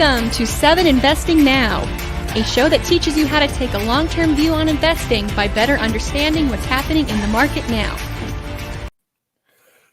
Welcome to 7 Investing Now, a show that teaches you how to take a long-term view on investing by better understanding what's happening in the market now.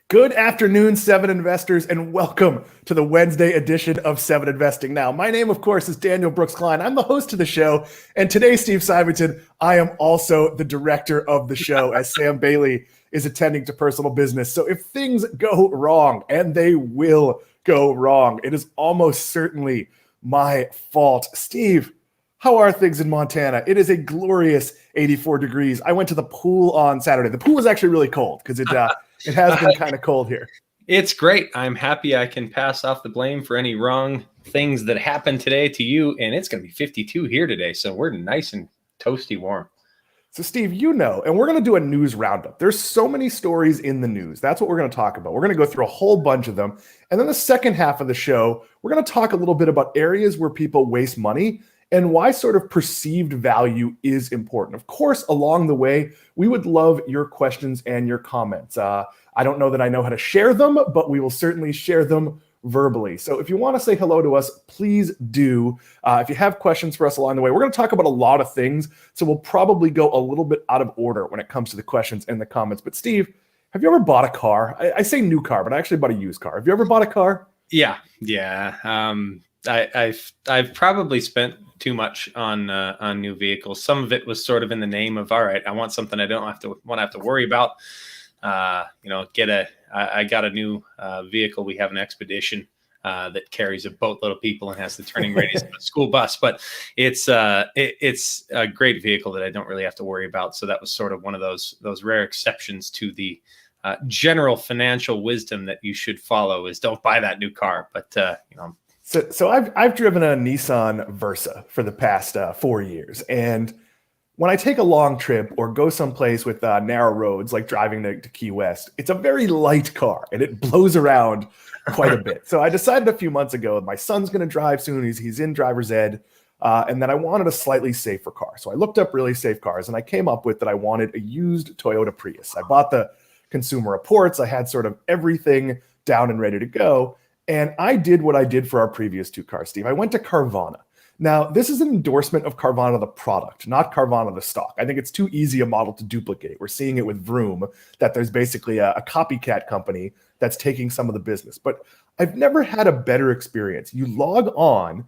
Good afternoon, 7 investors, and welcome to the Wednesday edition of 7 Investing Now. My name, of course, is Daniel Brooks Klein. I'm the host of the show, and today, Steve Simonton, I am also the director of the show as Sam Bailey is attending to personal business. So if things go wrong, and they will go wrong, it is almost certainly my fault. Steve, how are things in Montana? It is a glorious 84 degrees. I went to the pool on Saturday. The pool was actually really cold because it has been kind of cold here. It's great. I'm happy I can pass off the blame for any wrong things that happened today to you. And it's going to be 52 here today. So we're nice and toasty warm. So Steve, and we're going to do a news roundup. There's so many stories in the news. That's what we're going to talk about. We're going to go through a whole bunch of them. And then the second half of the show, we're going to talk a little bit about areas where people waste money and why sort of perceived value is important. Of course, along the way, we would love your questions and your comments. I don't know that I know how to share them, but we will certainly share them verbally. So if you want to say hello to us, please do. If you have questions for us along the way, we're going to talk about a lot of things. So we'll probably go a little bit out of order when it comes to the questions and the comments. But Steve, have you ever bought a car? I say new car, but I actually bought a used car. Have you ever bought a car? Yeah. I've probably spent too much on new vehicles. Some of it was sort of in the name of, all right, I want something I don't have to worry about. I got a new vehicle. We have an Expedition that carries a boatload of people and has the turning radius of a school bus, but it's a great vehicle that I don't really have to worry about. So that was sort of one of those rare exceptions to the general financial wisdom that you should follow is don't buy that new car. But So I've driven a Nissan Versa for the past 4 years, and when I take a long trip or go someplace with narrow roads, like driving to Key West, it's a very light car and it blows around quite a bit. So I decided a few months ago, my son's going to drive soon. He's in driver's ed. And then I wanted a slightly safer car. So I looked up really safe cars and I came up with that I wanted a used Toyota Prius. I bought the Consumer Reports. I had sort of everything down and ready to go. And I did what I did for our previous two cars, Steve. I went to Carvana. Now, this is an endorsement of Carvana, the product, not Carvana, the stock. I think it's too easy a model to duplicate. We're seeing it with Vroom, that there's basically a copycat company that's taking some of the business. But I've never had a better experience. You log on,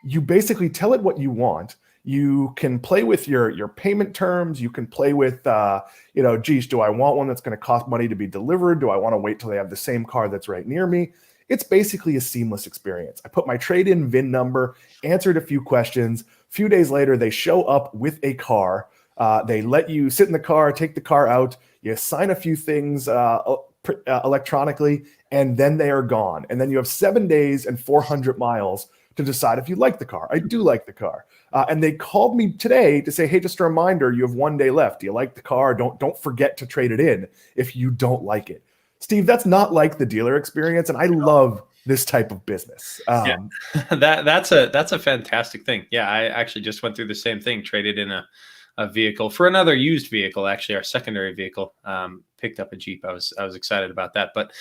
you basically tell it what you want. You can play with your payment terms. You can play with, geez, do I want one that's going to cost money to be delivered? Do I want to wait till they have the same car that's right near me? It's basically a seamless experience. I put my trade-in VIN number, answered a few questions. A few days later, they show up with a car. They let you sit in the car, take the car out. You sign a few things electronically, and then they are gone. And then you have 7 days and 400 miles to decide if you like the car. I do like the car. And they called me today to say, hey, just a reminder, you have 1 day left. Do you like the car? Don't forget to trade it in if you don't like it. Steve, that's not like the dealer experience, and I love this type of business. That's a fantastic thing. Yeah, I actually just went through the same thing, traded in a vehicle for another used vehicle, actually our secondary vehicle, picked up a Jeep. I was excited about that, but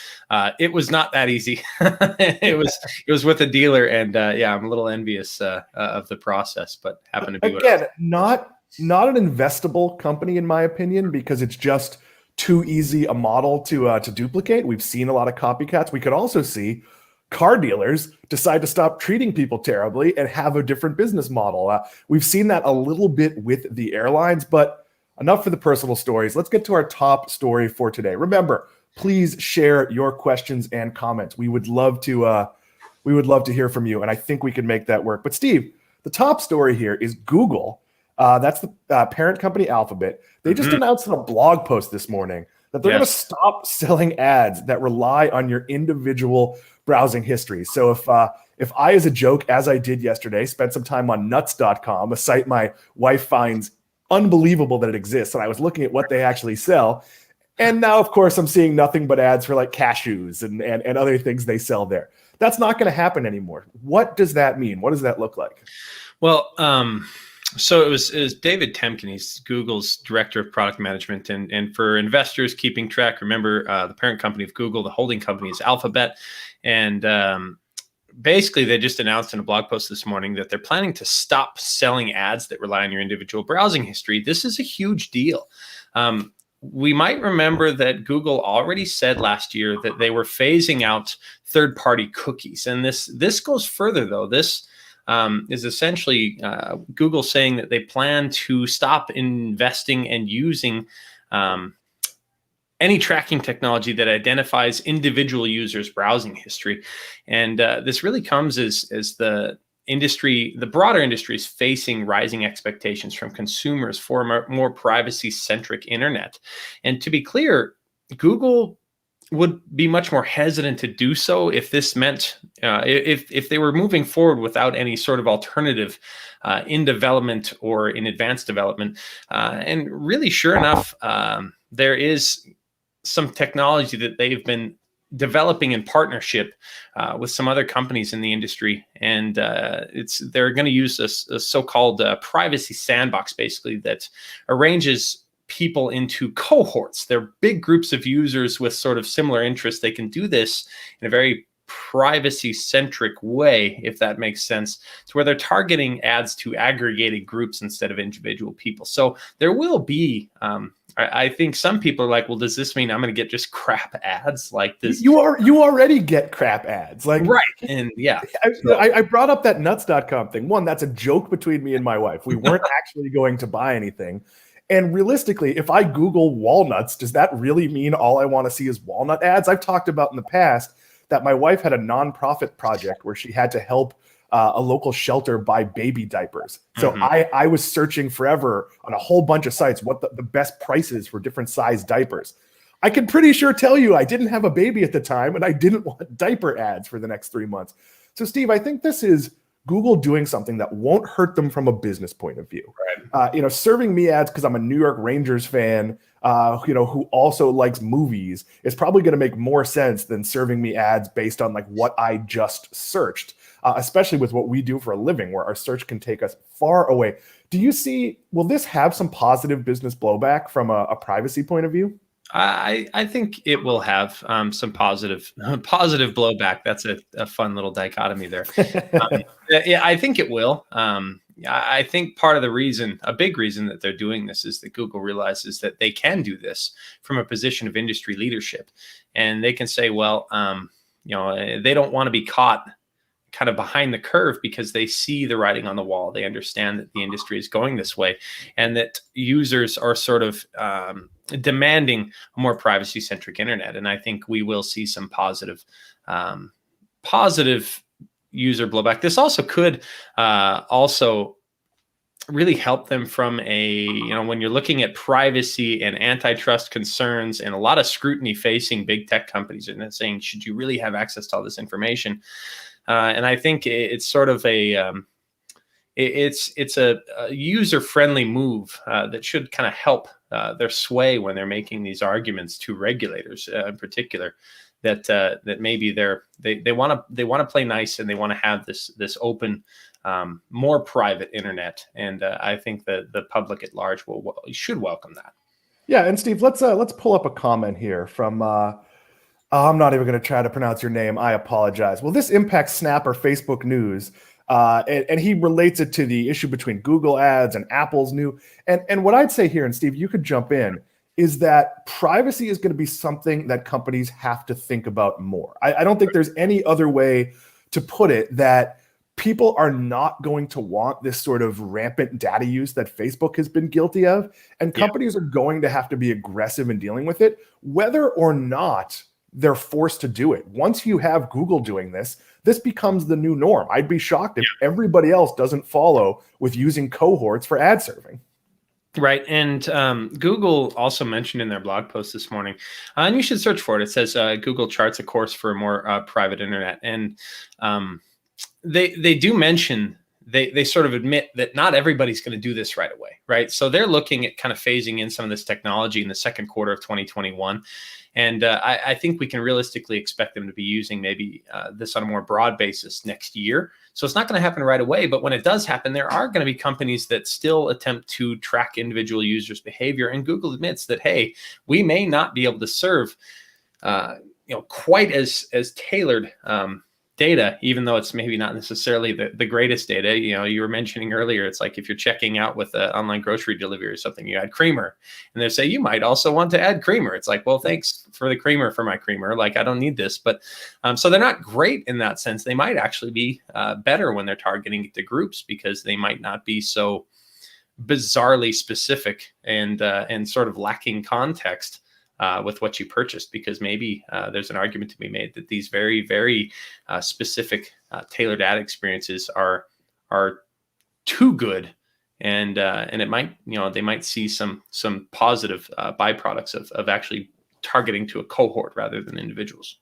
it was not that easy. It was with a dealer, and I'm a little envious of the process, but happened to be again, not an investable company in my opinion, because it's just too easy a model to duplicate. We've seen a lot of copycats. We could also see car dealers decide to stop treating people terribly and have a different business model. We've seen that a little bit with the airlines, but enough for the personal stories. Let's get to our top story for today. Remember, please share your questions and comments. We would love to hear from you, and I think we can make that work. But Steve, the top story here is Google. That's the parent company Alphabet. They just announced in a blog post this morning that they're going to stop selling ads that rely on your individual browsing history. So if I, as a joke, as I did yesterday, spent some time on nuts.com, a site my wife finds unbelievable that it exists, and I was looking at what they actually sell, and now, of course, I'm seeing nothing but ads for like cashews and other things they sell there. That's not going to happen anymore. What does that mean? What does that look like? Well, so it was David Temkin. He's Google's director of product management. And for investors keeping track, remember the parent company of Google, the holding company is Alphabet. And basically, they just announced in a blog post this morning that they're planning to stop selling ads that rely on your individual browsing history. This is a huge deal. We might remember that Google already said last year that they were phasing out third-party cookies. And this goes further, though. This is essentially Google saying that they plan to stop investing and using any tracking technology that identifies individual users' browsing history. And this really comes as the broader industry is facing rising expectations from consumers for a more privacy-centric internet. And to be clear, Google would be much more hesitant to do so if this meant if they were moving forward without any sort of alternative in development or in advanced development. And really, sure enough, there is some technology that they've been developing in partnership with some other companies in the industry, and they're going to use a so-called privacy sandbox, basically, that arranges people into cohorts. They're big groups of users with sort of similar interests. They can do this in a very privacy-centric way, if that makes sense, to where they're targeting ads to aggregated groups instead of individual people. So there will be I think some people are like, well, does this mean I'm going to get just crap ads like this? You already get crap ads, like, right? And yeah, I brought up that nuts.com thing. One, that's a joke between me and my wife. We weren't actually going to buy anything. And realistically, if I Google walnuts, does that really mean all I want to see is walnut ads? I've talked about in the past that my wife had a nonprofit project where she had to help a local shelter buy baby diapers. So I was searching forever on a whole bunch of sites what the best prices for different size diapers. I can pretty sure tell you I didn't have a baby at the time and I didn't want diaper ads for the next 3 months. So Steve, I think this is Google doing something that won't hurt them from a business point of view. Right. Serving me ads because I'm a New York Rangers fan, who also likes movies is probably going to make more sense than serving me ads based on like what I just searched. Especially with what we do for a living, where our search can take us far away. Will this have some positive business blowback from a privacy point of view? I think it will have some positive blowback. That's a fun little dichotomy there. Yeah, I think it will. I think part of the reason, a big reason that they're doing this is that Google realizes that they can do this from a position of industry leadership. And they can say, well, they don't want to be caught kind of behind the curve because they see the writing on the wall. They understand that the industry is going this way and that users are sort of demanding a more privacy-centric internet. And I think we will see some positive user blowback. This also could also really help them from when you're looking at privacy and antitrust concerns and a lot of scrutiny facing big tech companies and saying, should you really have access to all this information? And I think it's sort of it's a user-friendly move that should kind of help their sway when they're making these arguments to regulators, in particular, that maybe they want to play nice and they want to have this open, more private internet. And I think that the public at large should welcome that. Yeah, and Steve, let's pull up a comment here from. I'm not even going to try to pronounce your name. I apologize. Will this impact Snap or Facebook News? And he relates it to the issue between Google ads and Apple's new. And what I'd say here, and Steve, you could jump in, is that privacy is going to be something that companies have to think about more. I don't think there's any other way to put it that people are not going to want this sort of rampant data use that Facebook has been guilty of. And companies are going to have to be aggressive in dealing with it, whether or not they're forced to do it. Once you have Google doing this becomes the new norm. I'd be shocked if everybody else doesn't follow with using cohorts for ad serving. Right. And Google also mentioned in their blog post this morning, and you should search for it. It says Google charts a course for a more private internet. And they do mention, they sort of admit that not everybody's going to do this right away. Right. So they're looking at kind of phasing in some of this technology in the second quarter of 2021. And I think we can realistically expect them to be using maybe this on a more broad basis next year. So it's not going to happen right away. But when it does happen, there are going to be companies that still attempt to track individual users' behavior. And Google admits that, hey, we may not be able to serve quite as tailored data, even though it's maybe not necessarily the greatest data. You were mentioning earlier, it's like if you're checking out with an online grocery delivery or something, you add creamer, and they say you might also want to add creamer. It's like, well, thanks for the creamer for my creamer. Like, I don't need this. But so they're not great in that sense. They might actually be better when they're targeting the groups, because they might not be so bizarrely specific and sort of lacking context with what you purchased, because maybe there's an argument to be made that these very, very specific tailored ad experiences are too good, and it might, they might see some positive byproducts of actually targeting to a cohort rather than individuals.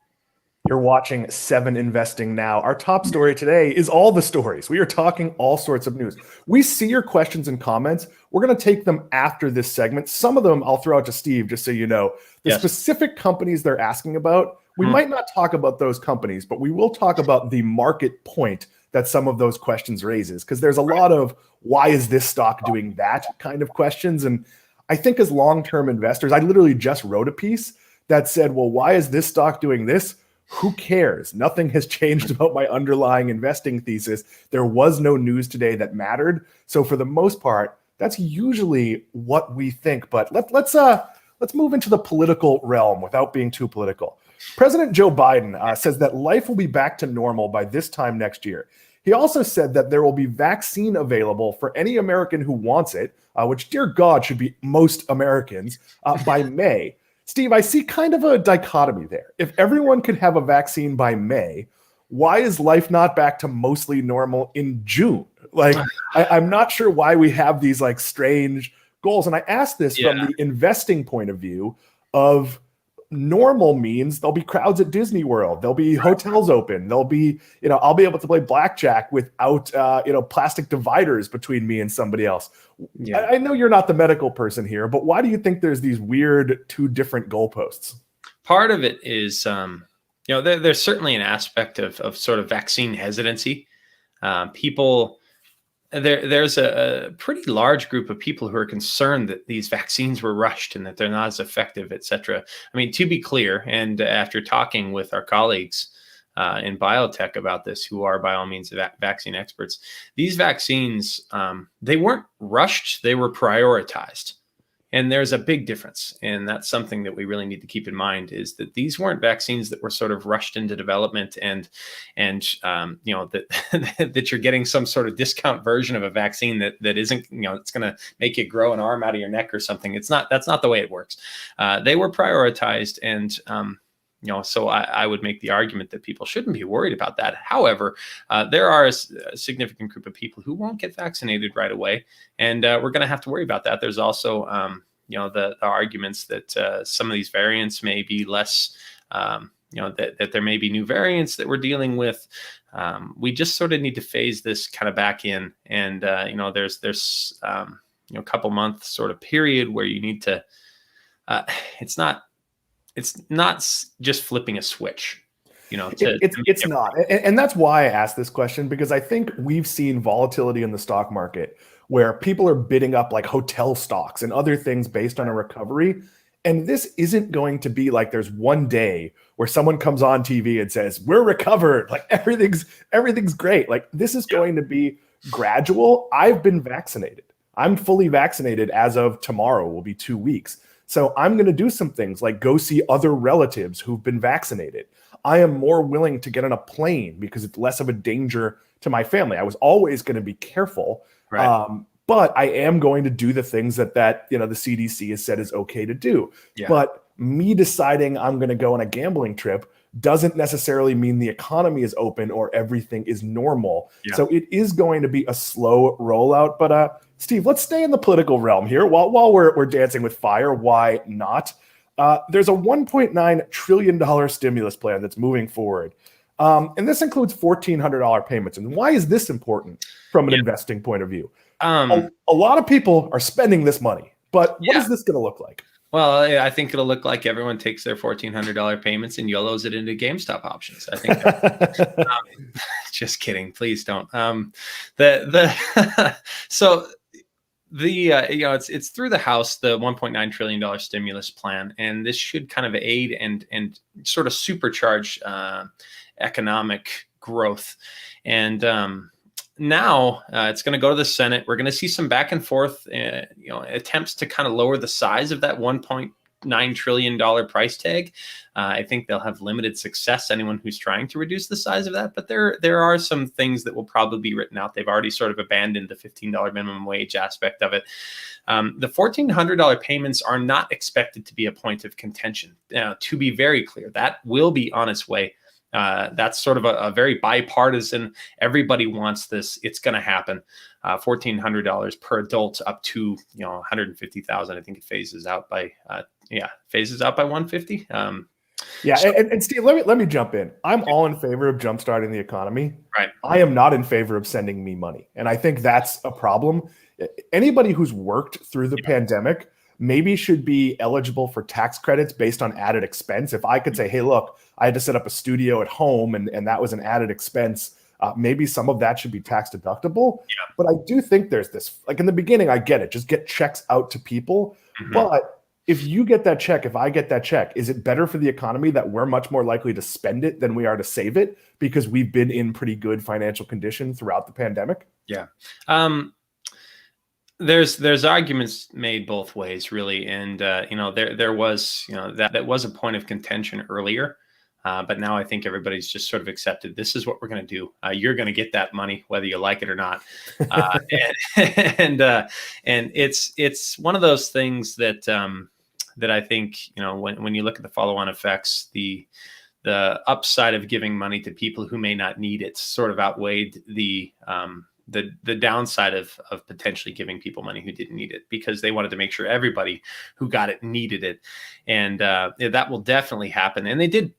You're watching 7investing now. Our top story today is all the stories. We are talking all sorts of news. We see your questions and comments. We're going to take them after this segment. Some of them I'll throw out to Steve, just so you know. The specific companies they're asking about, we might not talk about those companies, but we will talk about the market point that some of those questions raises, because there's a lot of why is this stock doing that kind of questions. And I think as long-term investors, I literally just wrote a piece that said, well, why is this stock doing this? Who cares? Nothing has changed about my underlying investing thesis. There was no news today that mattered. So for the most part, that's usually what we think. But let's move into the political realm without being too political. President Joe Biden says that life will be back to normal by this time next year. He also said that there will be vaccine available for any American who wants it, which, dear God, should be most Americans, by May. Steve, I see kind of a dichotomy there. If everyone could have a vaccine by May, why is life not back to mostly normal in June? Like, I'm not sure why we have these like strange goals. And I ask this from the investing point of view of normal means there'll be crowds at Disney World. There'll be hotels open. There'll be, I'll be able to play blackjack without, plastic dividers between me and somebody else. Yeah. I know you're not the medical person here, but why do you think there's these weird two different goalposts? Part of it is, there's certainly an aspect of sort of vaccine hesitancy. There's a pretty large group of people who are concerned that these vaccines were rushed and that they're not as effective, et cetera. I mean, to be clear, and after talking with our colleagues in biotech about this, who are by all means vaccine experts, these vaccines, they weren't rushed, they were prioritized. And there's a big difference. And that's something that we really need to keep in mind, is that these weren't vaccines that were sort of rushed into development and that you're getting some sort of discount version of a vaccine that isn't, it's going to make you grow an arm out of your neck or something. That's not the way it works. They were prioritized. And, so I would make the argument that people shouldn't be worried about that. However, there are a significant group of people who won't get vaccinated right away, and we're going to have to worry about that. There's also, the arguments that some of these variants may be less, that there may be new variants that we're dealing with. We just sort of need to phase this kind of back in, and there's a couple months sort of period where you need to. It's not just flipping a switch, It's not. And that's why I asked this question, because I think we've seen volatility in the stock market where people are bidding up like hotel stocks and other things based on a recovery. And this isn't going to be like there's one day where someone comes on TV and says, we're recovered, like everything's great. Like, this is going to be gradual. I've been vaccinated. I'm fully vaccinated as of tomorrow, will be 2 weeks. So I'm going to do some things like go see other relatives who've been vaccinated. I am more willing to get on a plane because it's less of a danger to my family. I was always going to be careful, right. But I am going to do the things that the CDC has said is okay to do. Yeah. But me deciding I'm going to go on a gambling trip doesn't necessarily mean the economy is open or everything is normal. Yeah. So it is going to be a slow rollout. But Steve, let's stay in the political realm here. While we're dancing with fire, why not? There's a $1.9 trillion stimulus plan that's moving forward. And this includes $1,400 payments. And why is this important from an investing point of view? A lot of people are spending this money, but what is this going to look like? Well, I think it'll look like everyone takes their $1,400 payments and YOLOs it into GameStop options. I think. Just kidding. Please don't. It's through the House, the $1.9 trillion stimulus plan, and this should kind of aid and sort of supercharge economic growth. And now it's going to go to the Senate. We're going to see some back and forth, attempts to kind of lower the size of that $1.9 trillion price tag. I think they'll have limited success, anyone who's trying to reduce the size of that. But there are some things that will probably be written out. They've already sort of abandoned the $15 minimum wage aspect of it. The $1,400 payments are not expected to be a point of contention. To be very clear, that will be on its way. That's sort of a very bipartisan. Everybody wants this. It's going to happen. $1,400 per adult up to $150,000. I think it phases out by 150. And Steve, let me jump in. I'm all in favor of jumpstarting the economy. Right. I am not in favor of sending me money, and I think that's a problem. Anybody who's worked through the pandemic maybe should be eligible for tax credits based on added expense. If I could say, hey, look, I had to set up a studio at home and that was an added expense, maybe some of that should be tax deductible. Yeah. But I do think there's this, like in the beginning, I get it, just get checks out to people. Mm-hmm. But if you get that check, if I get that check, is it better for the economy that we're much more likely to spend it than we are to save it because we've been in pretty good financial condition throughout the pandemic? Yeah. There's arguments made both ways, really, and there was that was a point of contention earlier, but now I think everybody's just sort of accepted this is what we're going to do. You're going to get that money whether you like it or not, and it's one of those things that I think when you look at the follow-on effects, the upside of giving money to people who may not need it sort of outweighed the downside of potentially giving people money who didn't need it, because they wanted to make sure everybody who got it needed it. And that will definitely happen. And they did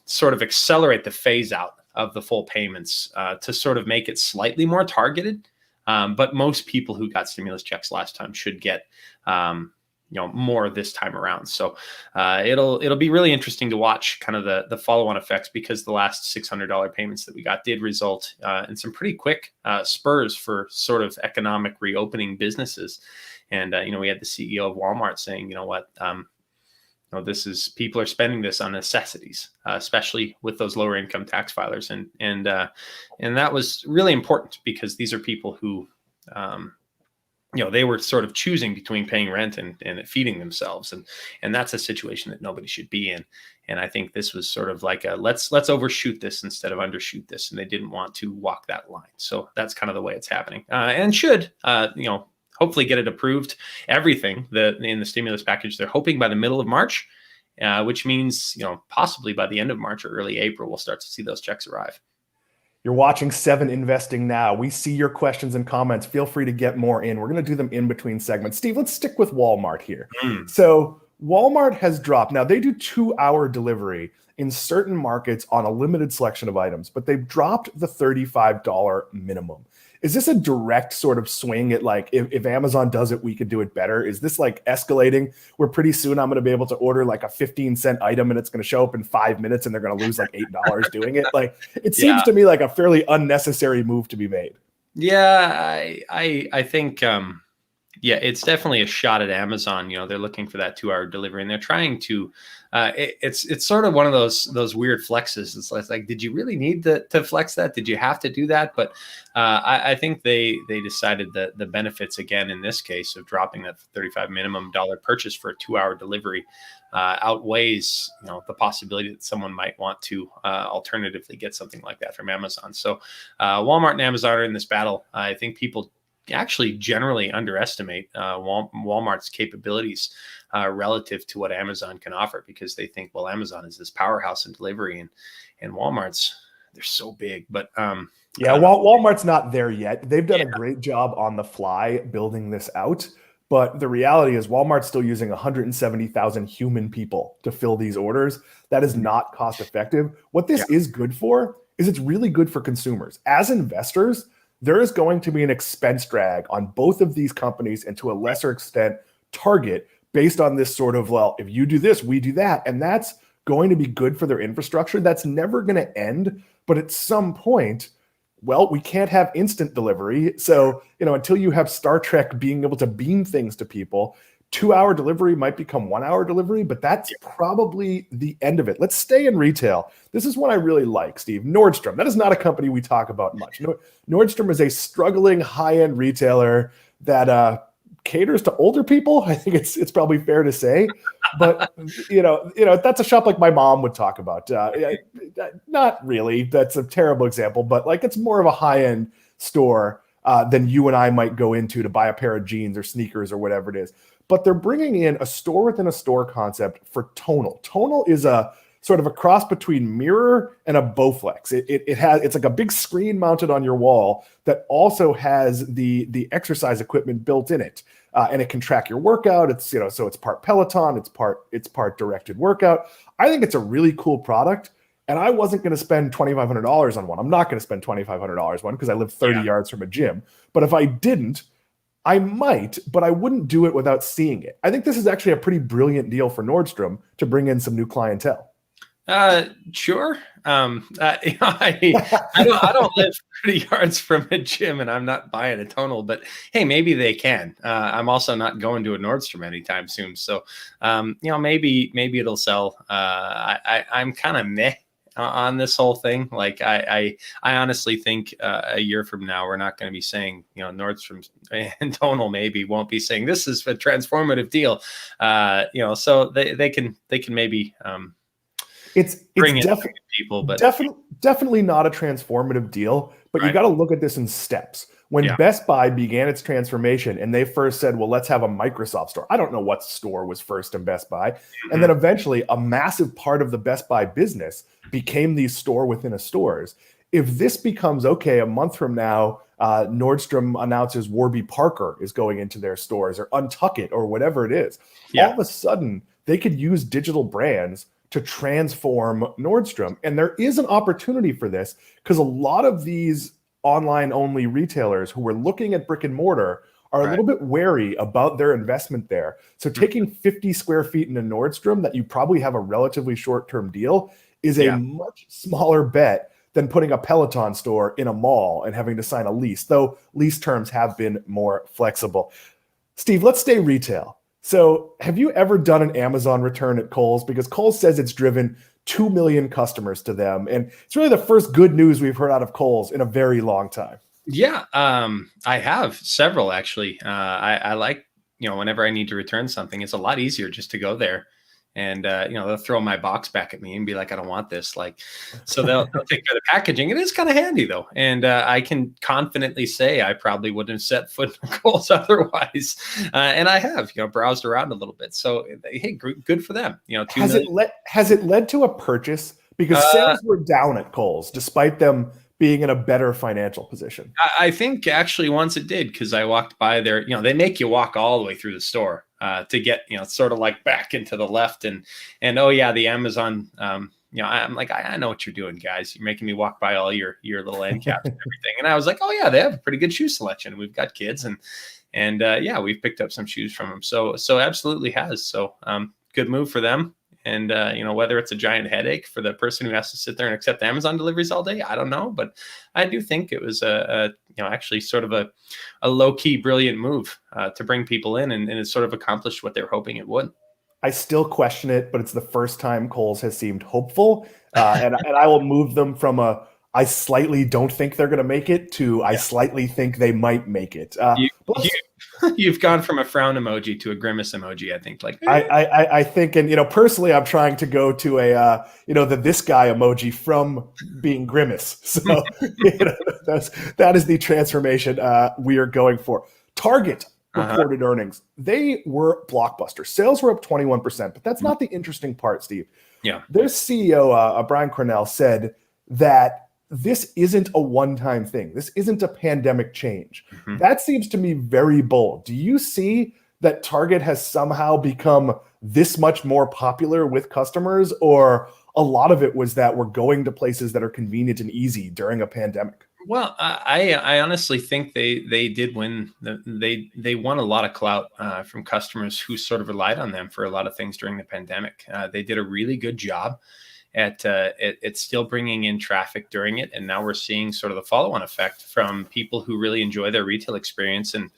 sort of accelerate the phase out of the full payments to sort of make it slightly more targeted. But most people who got stimulus checks last time should get more this time around. So it'll be really interesting to watch kind of the follow-on effects, because the last $600 payments that we got did result in some pretty quick spurs for sort of economic reopening businesses. And we had the CEO of Walmart saying, this is, people are spending this on necessities, especially with those lower income tax filers, and that was really important, because these are people who they were sort of choosing between paying rent and feeding themselves. And that's a situation that nobody should be in. And I think this was sort of like let's overshoot this instead of undershoot this. And they didn't want to walk that line. So that's kind of the way it's happening, and should, hopefully get it approved. Everything in the stimulus package, they're hoping by the middle of March, which means, possibly by the end of March or early April, we'll start to see those checks arrive. You're watching 7 Investing Now. We see your questions and comments. Feel free to get more in. We're going to do them in between segments. Steve, let's stick with Walmart here. So Walmart has dropped. Now, they do 2-hour delivery in certain markets on a limited selection of items, but they've dropped the $35 minimum. Is this a direct sort of swing at like, if Amazon does it, we could do it better? Is this like escalating where pretty soon I'm going to be able to order like a 15-cent item and it's going to show up in 5 minutes and they're going to lose like $8 doing it? Like, it seems to me like a fairly unnecessary move to be made. Yeah, I think, it's definitely a shot at Amazon. They're looking for that 2-hour delivery, and they're trying to, it's sort of one of those weird flexes. It's like, did you really need to flex that? Did you have to do that? But I think they decided that the benefits, again, in this case, of dropping that $35 minimum purchase for a 2-hour delivery outweighs, the possibility that someone might want to alternatively get something like that from Amazon. So Walmart and Amazon are in this battle. I think people actually generally underestimate Walmart's capabilities relative to what Amazon can offer, because they think, well, Amazon is this powerhouse in delivery, and Walmart's, they're so big. But Walmart's not there yet. They've done a great job on the fly building this out. But the reality is Walmart's still using 170,000 human people to fill these orders. That is not cost effective. What this is good for is it's really good for consumers. As investors, there is going to be an expense drag on both of these companies, and to a lesser extent, Target, based on this sort of, well, if you do this, we do that. And that's going to be good for their infrastructure. That's never going to end. But at some point, well, we can't have instant delivery. So, until you have Star Trek being able to beam things to people, 2-hour delivery might become 1-hour delivery, but that's probably the end of it. Let's stay in retail. This is what I really like, Steve. Nordstrom. That is not a company we talk about much. Nordstrom is a struggling high-end retailer that caters to older people. I think it's probably fair to say, but that's a shop like my mom would talk about. Not really. That's a terrible example, but like it's more of a high-end store than you and I might go into to buy a pair of jeans or sneakers or whatever it is. But they're bringing in a store within a store concept for Tonal. Tonal is a sort of a cross between Mirror and a Bowflex. It's like a big screen mounted on your wall that also has the exercise equipment built in it, and it can track your workout. It's so it's part Peloton, it's part directed workout. I think it's a really cool product, and I wasn't going to spend $2,500 on one. I'm not going to spend $2,500 on one because I live 30 yards from a gym. But if I didn't, I might, but I wouldn't do it without seeing it. I think this is actually a pretty brilliant deal for Nordstrom to bring in some new clientele. Sure. I don't live 30 yards from a gym, and I'm not buying a Tonal, but hey, maybe they can. I'm also not going to a Nordstrom anytime soon. So, maybe it'll sell. I'm kind of meh on this whole thing. Like I honestly think a year from now we're not going to be saying Nordstrom and Tonal maybe won't be saying this is a transformative deal. So they can maybe it's bring in people, but definitely not a transformative deal. But you got to look at this in steps. When Best Buy began its transformation and they first said, well, let's have a Microsoft store. I don't know what store was first in Best Buy. Mm-hmm. And then eventually a massive part of the Best Buy business became these store within a stores. If this becomes, okay, a month from now, Nordstrom announces Warby Parker is going into their stores or Untuckit or whatever it is, all of a sudden they could use digital brands to transform Nordstrom. And there is an opportunity for this because a lot of these online only retailers who were looking at brick and mortar are a little bit wary about their investment there. So taking 50 square feet in a Nordstrom that you probably have a relatively short-term deal is a much smaller bet than putting a Peloton store in a mall and having to sign a lease, though lease terms have been more flexible. Steve, let's stay retail. So have you ever done an Amazon return at Kohls? Because Kohls says it's driven 2 million customers to them. And it's really the first good news we've heard out of Kohls in a very long time. Yeah, I have several actually. I like, whenever I need to return something, it's a lot easier just to go there and, they'll throw my box back at me and be like, I don't want this. So they'll take care of the packaging. It is kind of handy though. And I can confidently say I probably wouldn't have set foot in Kohls otherwise. And I have, browsed around a little bit. So, hey, good for them. Has it led to a purchase? Because sales were down at Kohls, despite them being in a better financial position. I think actually once it did, because I walked by there, they make you walk all the way through the store to get, sort of like back into the left and oh yeah, the Amazon, I'm like, I know what you're doing, guys. You're making me walk by all your little end caps and everything. And I was like, oh yeah, they have a pretty good shoe selection. We've got kids and we've picked up some shoes from them. So absolutely has. So good move for them. And, whether it's a giant headache for the person who has to sit there and accept Amazon deliveries all day, I don't know. But I do think it was actually sort of a low key, brilliant move to bring people in. And it sort of accomplished what they were hoping it would. I still question it, but it's the first time Kohls has seemed hopeful. And I will move them from I slightly don't think they're going to make it to I slightly think they might make it. You've gone from a frown emoji to a grimace emoji, I think. I think, and personally, I'm trying to go to a this guy emoji from being grimace. So that is the transformation we are going for. Target reported earnings. They were blockbuster. Sales were up 21%, but that's not the interesting part, Steve. Yeah, their CEO Brian Cornell said that this isn't a one-time thing. This isn't a pandemic change. Mm-hmm. That seems to me very bold. Do you see that Target has somehow become this much more popular with customers, or a lot of it was that we're going to places that are convenient and easy during a pandemic? Well, I honestly think they did win. They won a lot of clout from customers who sort of relied on them for a lot of things during the pandemic. They did a really good job at still bringing in traffic during it. And now we're seeing sort of the follow-on effect from people who really enjoy their retail experience. And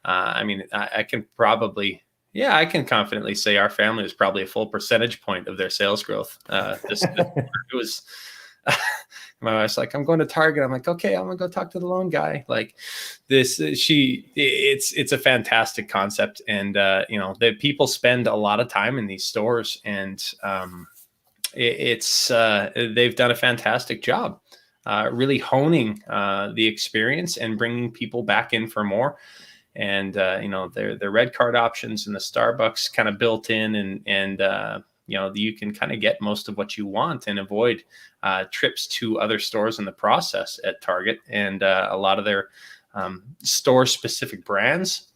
I can probably Yeah, I can confidently say our family was probably a full percentage point of their sales growth. It was my wife's like, I'm going to Target. I'm like, okay, I'm gonna go talk to the loan guy. Like this, it's a fantastic concept, and that people spend a lot of time in these stores, and they've done a fantastic job, really honing the experience and bringing people back in for more. And their red card options and the Starbucks kind of built in, and you can kind of get most of what you want and avoid trips to other stores in the process at Target. And a lot of their store specific brands,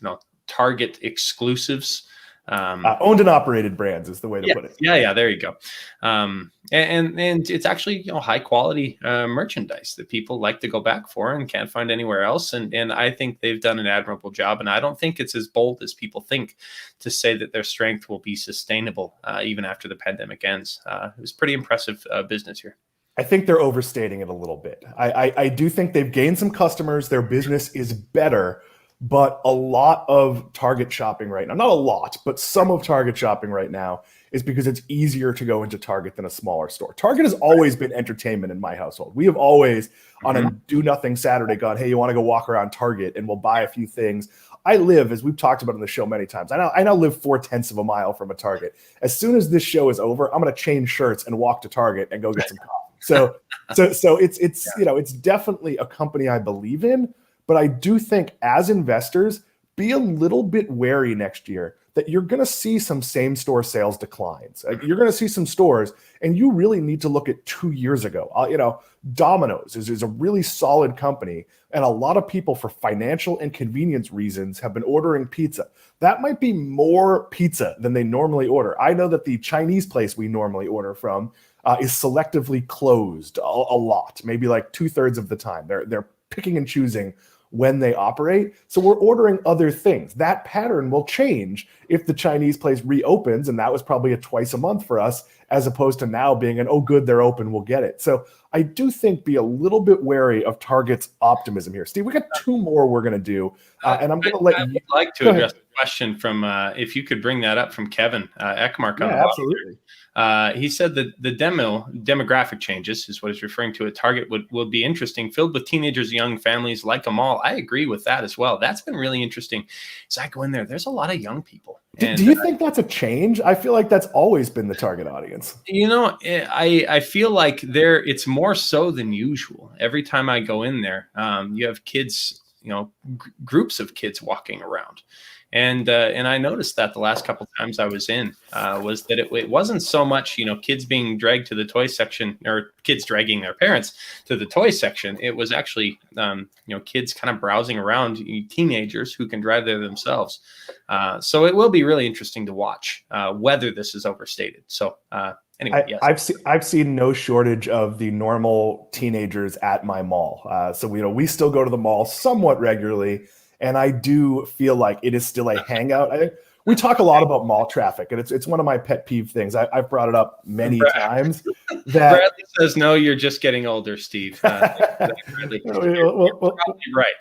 Target exclusives. Owned and operated brands is the way to put it. Yeah. There you go. And it's actually, high quality merchandise that people like to go back for and can't find anywhere else. And I think they've done an admirable job. And I don't think it's as bold as people think to say that their strength will be sustainable even after the pandemic ends. It was pretty impressive business here. I think they're overstating it a little bit. I do think they've gained some customers. Their business is better. But a lot of Target shopping right now, not a lot, but some of Target shopping right now is because it's easier to go into Target than a smaller store. Target has always been entertainment in my household. We have always, on a do nothing Saturday, gone, hey, you want to go walk around Target and we'll buy a few things. I live, as we've talked about on the show many times, I now live 0.4 of a mile from a Target. As soon as this show is over, I'm going to change shirts and walk to Target and go get some coffee. So it's definitely a company I believe in. But I do think as investors, be a little bit wary next year that you're going to see some same store sales declines. You're going to see some stores, and you really need to look at 2 years ago. Domino's is a really solid company, and a lot of people, for financial and convenience reasons, have been ordering pizza. That might be more pizza than they normally order. I know that the Chinese place we normally order from is selectively closed a lot, maybe like 2/3 of the time. They're picking and choosing when they operate. So we're ordering other things. That pattern will change if the Chinese place reopens, and that was probably a twice a month for us, as opposed to now being oh good, they're open, we'll get it. So I do think be a little bit wary of Target's optimism here. Steve, we got 2 more we're going to do, and I'm going to let you. I would like to address the question from, if you could bring that up, from Kevin Eckmark on the bottom. Absolutely. He said that the demographic changes is what he's referring to at Target would be interesting, filled with teenagers, young families like them all. I agree with that as well. That's been really interesting. As I go in there's a lot of young people. Do you think that's a change? I feel like that's always been the target audience. I feel like it's more so than usual. Every time I go in there, you have kids, groups of kids walking around. And I noticed that the last couple of times I was in was that it wasn't so much, kids being dragged to the toy section or kids dragging their parents to the toy section. It was actually, kids kind of browsing around, teenagers who can drive there themselves. So it will be really interesting to watch whether this is overstated. So anyway, yes. I've seen no shortage of the normal teenagers at my mall. So we still go to the mall somewhat regularly. And I do feel like it is still a hangout. I think we talk a lot about mall traffic, and it's one of my pet peeve things. I've brought it up many times. That Bradley says, no, you're just getting older, Steve. Bradley, you're probably right.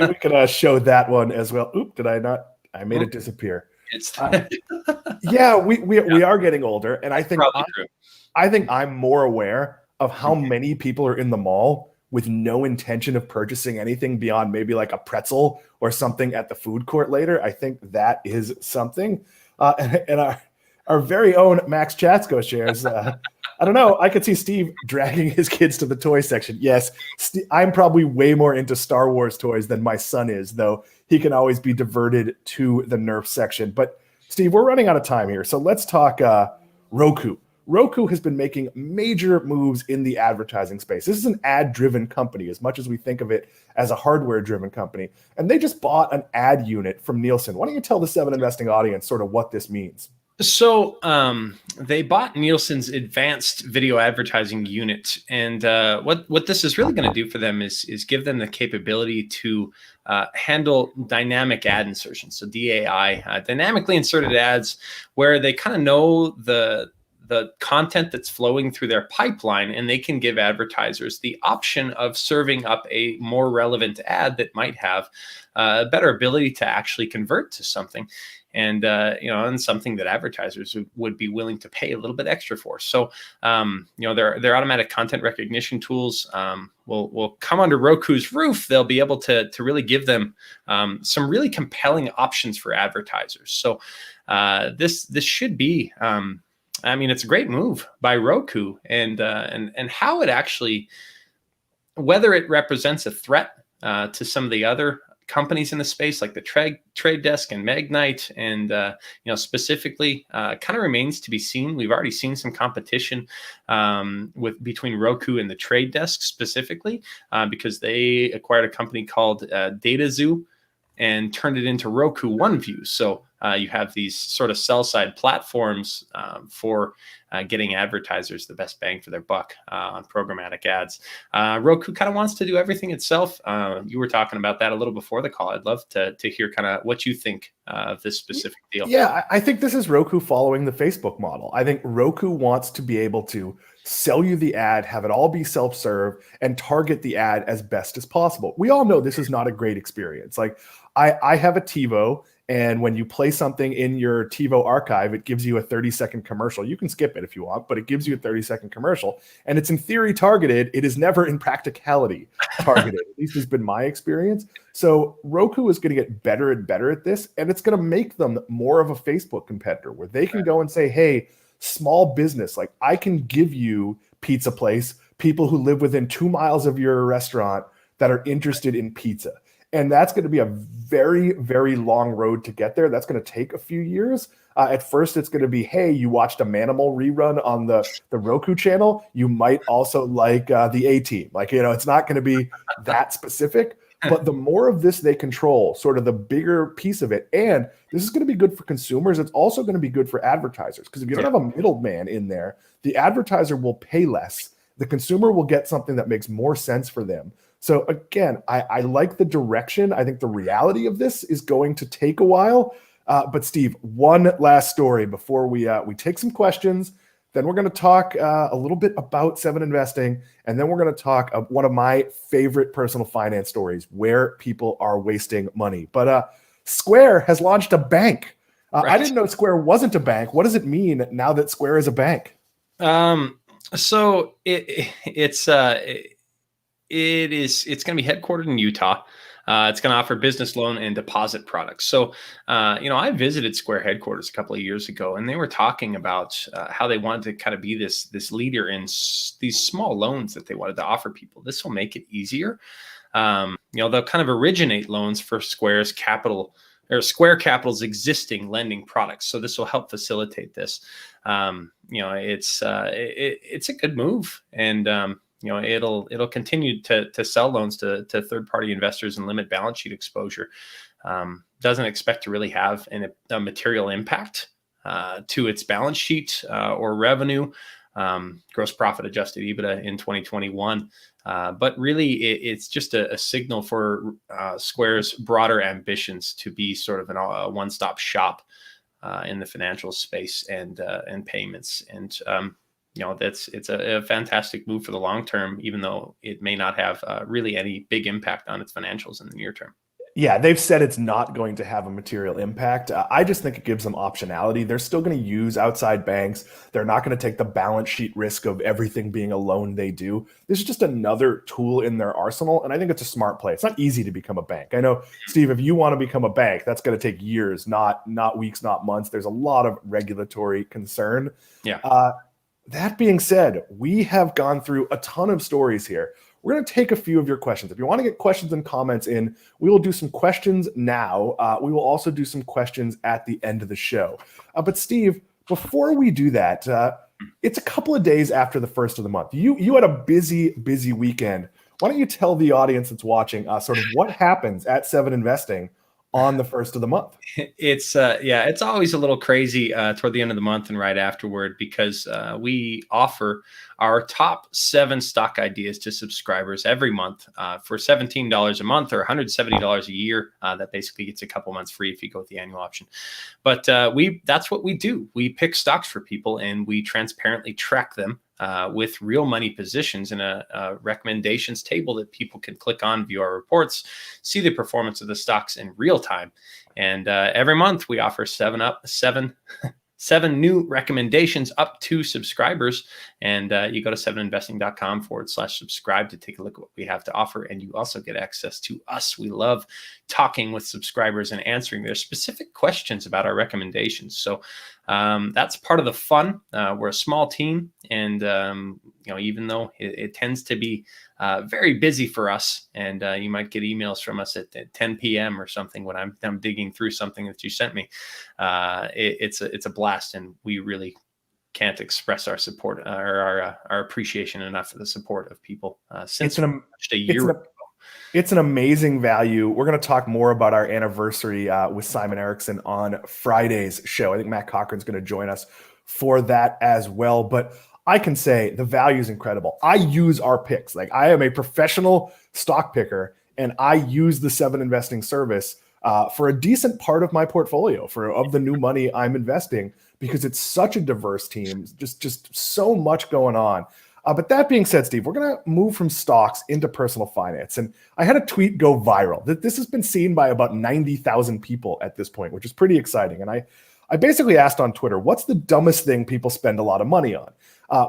we can show that one as well. Oop, did I not? I made it disappear. We are getting older, and I think I'm more aware of how many people are in the mall with no intention of purchasing anything beyond maybe like a pretzel or something at the food court later. I think that is something. And our very own Max Chatsko shares, I don't know, I could see Steve dragging his kids to the toy section. Yes, I'm probably way more into Star Wars toys than my son is, though he can always be diverted to the Nerf section. But Steve, we're running out of time here. So let's talk Roku. Roku has been making major moves in the advertising space. This is an ad-driven company, as much as we think of it as a hardware-driven company. And they just bought an ad unit from Nielsen. Why don't you tell the 7investing audience sort of what this means? So they bought Nielsen's advanced video advertising unit. And what this is really going to do for them is give them the capability to handle dynamic ad insertions. So DAI, dynamically inserted ads, where they kind of know the content that's flowing through their pipeline, and they can give advertisers the option of serving up a more relevant ad that might have a better ability to actually convert to something. and something that advertisers would be willing to pay a little bit extra for. So, their automatic content recognition tools will come under Roku's roof. They'll be able to really give them some really compelling options for advertisers. So, this should be. It's a great move by Roku, and how it actually, whether it represents a threat to some of the other companies in the space like the Trade Desk and Magnite, and specifically, kind of remains to be seen. We've already seen some competition between Roku and the Trade Desk specifically, because they acquired a company called DataZoo and turned it into Roku OneView. So you have these sort of sell-side platforms for getting advertisers the best bang for their buck on programmatic ads. Roku kind of wants to do everything itself. You were talking about that a little before the call. I'd love to hear kind of what you think of this specific deal. Yeah, I think this is Roku following the Facebook model. I think Roku wants to be able to sell you the ad, have it all be self-serve, and target the ad as best as possible. We all know this is not a great experience. Like, I have a TiVo, and when you play something in your TiVo archive, it gives you a 30-second commercial. You can skip it if you want, but it gives you a 30-second commercial, and it's in theory targeted. It is never in practicality targeted. At least has been my experience. So Roku is going to get better and better at this, and it's going to make them more of a Facebook competitor, where they can go and say, hey, small business, like, I can give you pizza place, people who live within 2 miles of your restaurant that are interested in pizza. And that's going to be a very, very long road to get there. That's going to take a few years. At first, it's going to be, hey, you watched a Manimal rerun on the Roku channel. You might also like the A-Team. Like, it's not going to be that specific. But the more of this they control, sort of the bigger piece of it. And this is going to be good for consumers. It's also going to be good for advertisers. Because if you don't have a middleman in there, the advertiser will pay less. The consumer will get something that makes more sense for them. So again, I like the direction. I think the reality of this is going to take a while. But Steve, one last story before we take some questions. Then we're going to talk a little bit about 7investing, and then we're going to talk one of my favorite personal finance stories, where people are wasting money. But Square has launched a bank. Right. I didn't know Square wasn't a bank. What does it mean now that Square is a bank? So it's going to be headquartered in Utah. It's going to offer business loan and deposit products. So, I visited Square headquarters a couple of years ago, and they were talking about how they wanted to kind of be this leader in these small loans that they wanted to offer people. This will make it easier. They'll kind of originate loans for Square Capital's existing lending products. So this will help facilitate this. It's a good move, and it'll continue to sell loans to third-party investors and limit balance sheet exposure. Doesn't expect to really have a material impact to its balance sheet or revenue, gross profit, adjusted EBITDA in 2021. But really, it's just a signal for Square's broader ambitions to be sort of a one-stop shop in the financial space and payments. And it's a fantastic move for the long term, even though it may not have really any big impact on its financials in the near term. Yeah, they've said it's not going to have a material impact. I just think it gives them optionality. They're still going to use outside banks. They're not going to take the balance sheet risk of everything being a loan they do. This is just another tool in their arsenal, and I think it's a smart play. It's not easy to become a bank. I know, Steve, if you want to become a bank, that's going to take years, not weeks, not months. There's a lot of regulatory concern. Yeah. That being said, we have gone through a ton of stories here. We're going to take a few of your questions. If you want to get questions and comments in, we will do some questions now. We will also do some questions at the end of the show. But Steve, before we do that, it's a couple of days after the first of the month. You had a busy weekend. Why don't you tell the audience that's watching sort of what happens at 7investing on the first of the month? It's always a little crazy toward the end of the month and right afterward, because we offer our top 7 stock ideas to subscribers every month for $17 a month or $170 a year. That basically gets a couple months free if you go with the annual option. But that's what we do. We pick stocks for people, and we transparently track them with real money positions in a recommendations table that people can click on, view our reports, see the performance of the stocks in real time. And every month we offer seven new recommendations up to subscribers. And you go to 7investing.com/subscribe to take a look at what we have to offer. And you also get access to us. We love talking with subscribers and answering their specific questions about our recommendations. So that's part of the fun. We're a small team, and even though it tends to be very busy for us, and you might get emails from us at 10 p.m. or something when I'm digging through something that you sent me. It's a blast, and we really can't express our support or our appreciation enough for the support of people since a year ago. It's an amazing value. We're going to talk more about our anniversary with Simon Erickson on Friday's show. I think Matt Cochran's going to join us for that as well. But I can say the value is incredible. I use our picks. Like, I am a professional stock picker, and I use the 7investing service for a decent part of my portfolio of the new money I'm investing, because it's such a diverse team, just so much going on. But that being said, Steve, we're going to move from stocks into personal finance. And I had a tweet go viral that this has been seen by about 90,000 people at this point, which is pretty exciting. And I basically asked on Twitter, what's the dumbest thing people spend a lot of money on?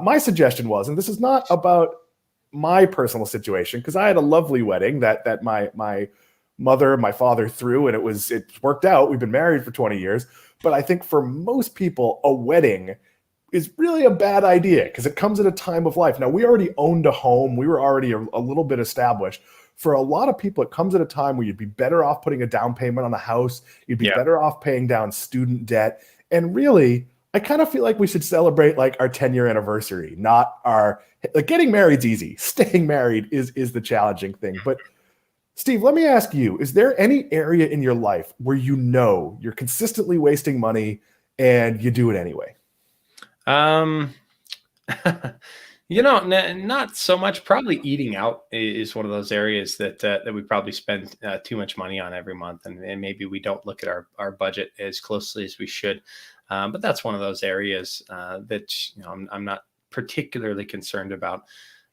My suggestion was, and this is not about my personal situation, because I had a lovely wedding that my mother, my father threw, and it worked out. We've been married for 20 years. But I think for most people, a wedding is really a bad idea because it comes at a time of life. Now, we already owned a home. We were already a little bit established. For a lot of people, it comes at a time where you'd be better off putting a down payment on a house. You'd be better off paying down student debt. And really, I kind of feel like we should celebrate like our 10-year anniversary, not getting married's easy. Staying married is the challenging thing. But Steve, let me ask you, is there any area in your life where you're consistently wasting money and you do it anyway? Not so much. Probably eating out is one of those areas that we probably spend too much money on every month, and maybe we don't look at our budget as closely as we should. But that's one of those areas that I'm not particularly concerned about.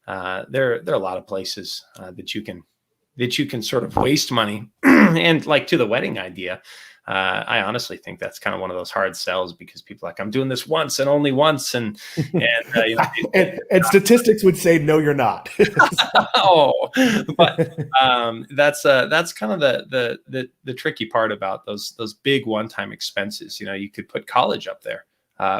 There are a lot of places that you can sort of waste money, and like to the wedding idea. I honestly think that's kind of one of those hard sells, because people are like, I'm doing this once and only once. And statistics would say, no, you're not. But that's kind of the tricky part about those big one-time expenses. You could put college up there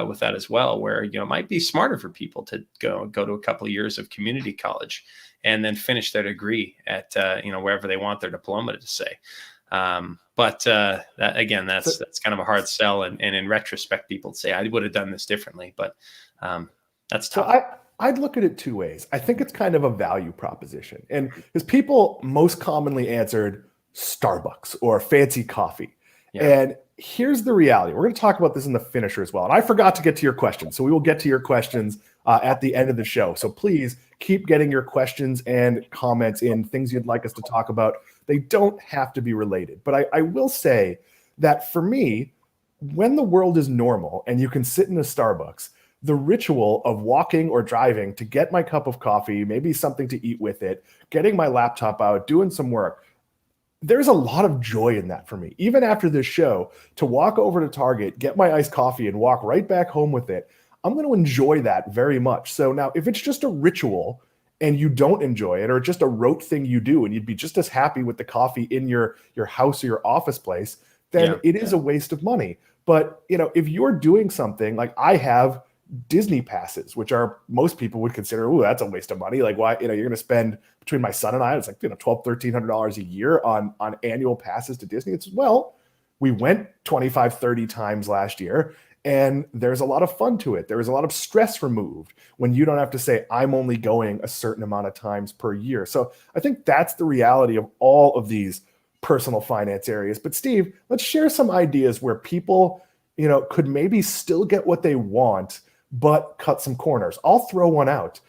with that as well, where, it might be smarter for people to go to a couple of years of community college and then finish their degree at, wherever they want their diploma to say. But that's kind of a hard sell. And in retrospect, people say, I would have done this differently, but that's tough. So I'd look at it two ways. I think it's kind of a value proposition. And because people most commonly answered Starbucks or fancy coffee. Yeah. And here's the reality. We're going to talk about this in the finisher as well. And I forgot to get to your questions. So we will get to your questions at the end of the show. So please keep getting your questions and comments in, things you'd like us to talk about. They don't have to be related. But I will say that for me, when the world is normal and you can sit in a Starbucks, the ritual of walking or driving to get my cup of coffee, maybe something to eat with it, getting my laptop out, doing some work, there's a lot of joy in that for me. Even after this show, to walk over to Target, get my iced coffee and walk right back home with it, I'm going to enjoy that very much. So now if it's just a ritual and you don't enjoy it, or just a rote thing you do, and you'd be just as happy with the coffee in your house or your office place, then it is a waste of money. But if you're doing something like I have Disney passes, which are most people would consider, ooh, that's a waste of money. Like, why, you're going to spend, between my son and I, it's like, $1,200-$1,300 a year on annual passes to Disney. It's, well, we went 25, 30 times last year, and there's a lot of fun to it. There is a lot of stress removed when you don't have to say, I'm only going a certain amount of times per year. So I think that's the reality of all of these personal finance areas. But Steve, let's share some ideas where people, could maybe still get what they want, but cut some corners. I'll throw one out.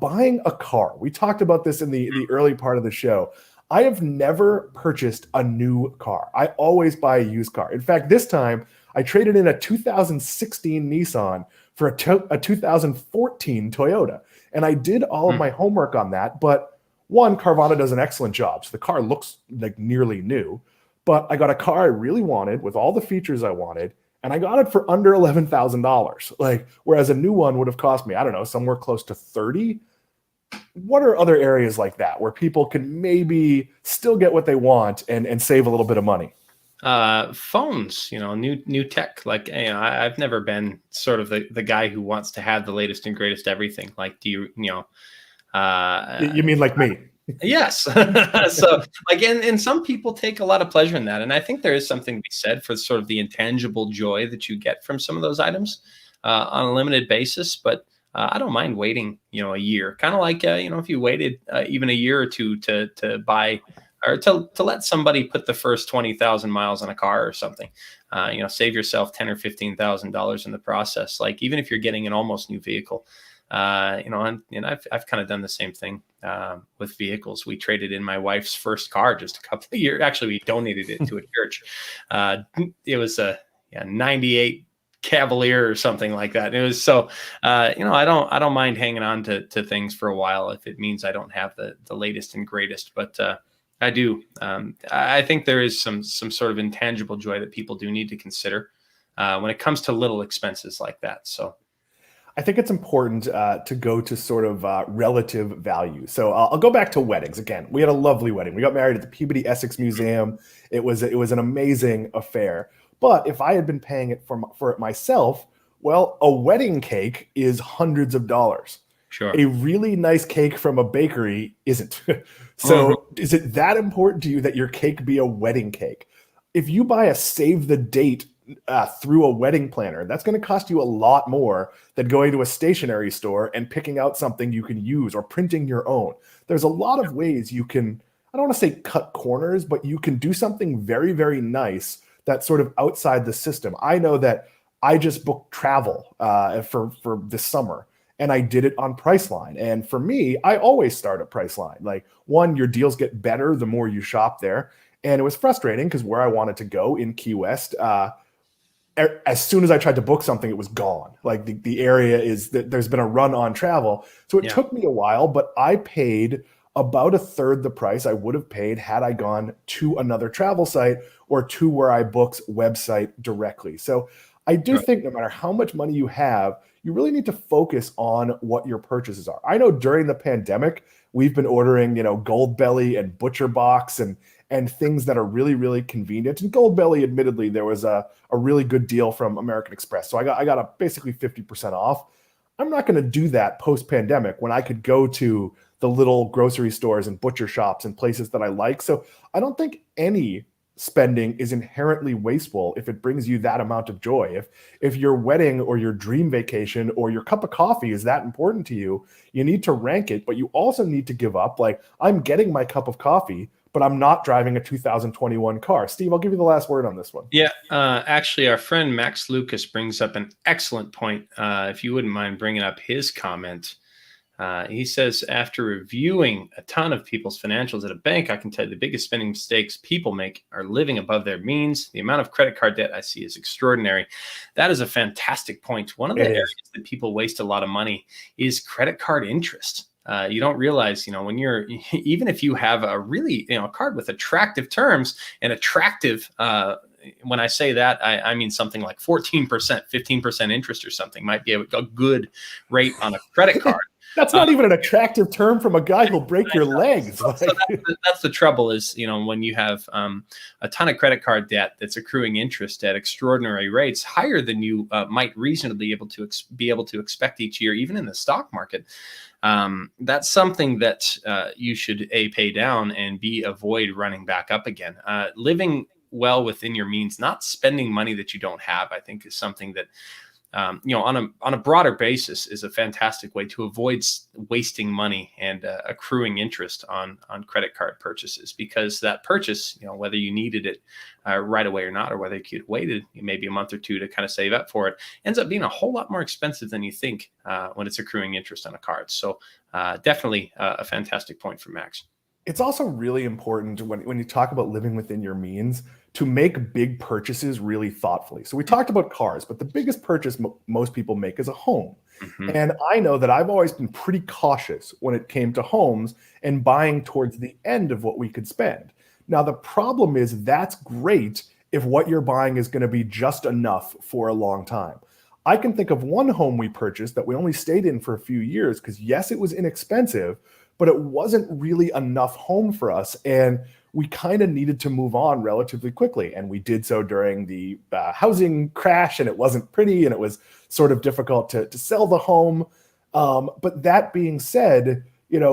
Buying a car. We talked about this in the early part of the show. I have never purchased a new car. I always buy a used car. In fact, this time I traded in a 2016 Nissan for a 2014 Toyota. And I did all of my homework on that. But one, Carvana does an excellent job. So the car looks like nearly new. But I got a car I really wanted with all the features I wanted. And I got it for under $11,000. Like, whereas a new one would have cost me, I don't know, somewhere close to 30. What are other areas like that where people can maybe still get what they want and save a little bit of money? Phones, new tech. Like, I've never been sort of the guy who wants to have the latest and greatest everything. Like, you mean like me? Yes. So like, and some people take a lot of pleasure in that. And I think there is something to be said for sort of the intangible joy that you get from some of those items on a limited basis. But I don't mind waiting, a year, kind of like, if you waited even a year or two to buy or to let somebody put the first 20,000 miles on a car or something, save yourself $10,000 or $15,000 in the process. Like, even if you're getting an almost new vehicle, and I've kind of done the same thing with vehicles. We traded in my wife's first car just a couple of years. Actually, we donated it to a church. It was a 98 Cavalier or something like that. It was so, I don't mind hanging on to things for a while if it means I don't have the latest and greatest, but I do. I think there is some sort of intangible joy that people do need to consider when it comes to little expenses like that. So I think it's important to go to sort of relative value. So I'll go back to weddings. Again, we had a lovely wedding. We got married at the Peabody Essex Museum. It was an amazing affair. But if I had been paying it for it myself, well, a wedding cake is hundreds of dollars. Sure. A really nice cake from a bakery isn't. So is it that important to you that your cake be a wedding cake? If you buy a save the date through a wedding planner, that's going to cost you a lot more than going to a stationery store and picking out something you can use or printing your own. There's a lot of ways you can, I don't want to say cut corners, but you can do something very, very nice that's sort of outside the system. I know that I just booked travel for this summer, and I did it on Priceline. And for me, I always start at Priceline. Like, one, your deals get better the more you shop there. And it was frustrating because where I wanted to go in Key West, as soon as I tried to book something, it was gone. Like, the area is that there's been a run on travel. So it took me a while, but I paid about a third the price I would have paid had I gone to another travel site or to where I booked website directly. So I do think no matter how much money you have, you really need to focus on what your purchases are. I know during the pandemic, we've been ordering, Gold Belly and Butcher Box and things that are really, really convenient. And Gold Belly, admittedly, there was a really good deal from American Express. So I got a basically 50% off. I'm not going to do that post-pandemic when I could go to the little grocery stores and butcher shops and places that I like. So I don't think any spending is inherently wasteful if it brings you that amount of joy. If your wedding or your dream vacation or your cup of coffee is that important to you, you need to rank it, but you also need to give up. Like, I'm getting my cup of coffee, but I'm not driving a 2021 car. Steve, I'll give you the last word on this one. Yeah, actually, our friend Max Lucas brings up an excellent point. If you wouldn't mind bringing up his comment. He says, after reviewing a ton of people's financials at a bank, I can tell you the biggest spending mistakes people make are living above their means. The amount of credit card debt I see is extraordinary. That is a fantastic point. One of the areas that people waste a lot of money is credit card interest. You don't realize, when you're, even if you have a really, a card with attractive terms and attractive, when I say that, I mean something like 14%, 15% interest or something might be a good rate on a credit card. That's not even an attractive term from a guy who'll break your legs. So that's the trouble is, when you have a ton of credit card debt that's accruing interest at extraordinary rates, higher than you might reasonably be able to expect each year, even in the stock market. That's something that you should pay down and avoid running back up again. Living well within your means, not spending money that you don't have, I think is something that on a broader basis is a fantastic way to avoid wasting money and accruing interest on credit card purchases, because that purchase, whether you needed it right away or not, or whether you could have waited maybe a month or two to kind of save up for it, ends up being a whole lot more expensive than you think when it's accruing interest on a card. So definitely a fantastic point from Max. It's also really important when you talk about living within your means to make big purchases really thoughtfully. So we talked about cars, but the biggest purchase most people make is a home. Mm-hmm. And I know that I've always been pretty cautious when it came to homes and buying towards the end of what we could spend. Now, the problem is that's great if what you're buying is going to be just enough for a long time. I can think of one home we purchased that we only stayed in for a few years because, yes, it was inexpensive, but it wasn't really enough home for us. And we kind of needed to move on relatively quickly. And we did so during the housing crash, and it wasn't pretty, and it was sort of difficult to sell the home. But that being said,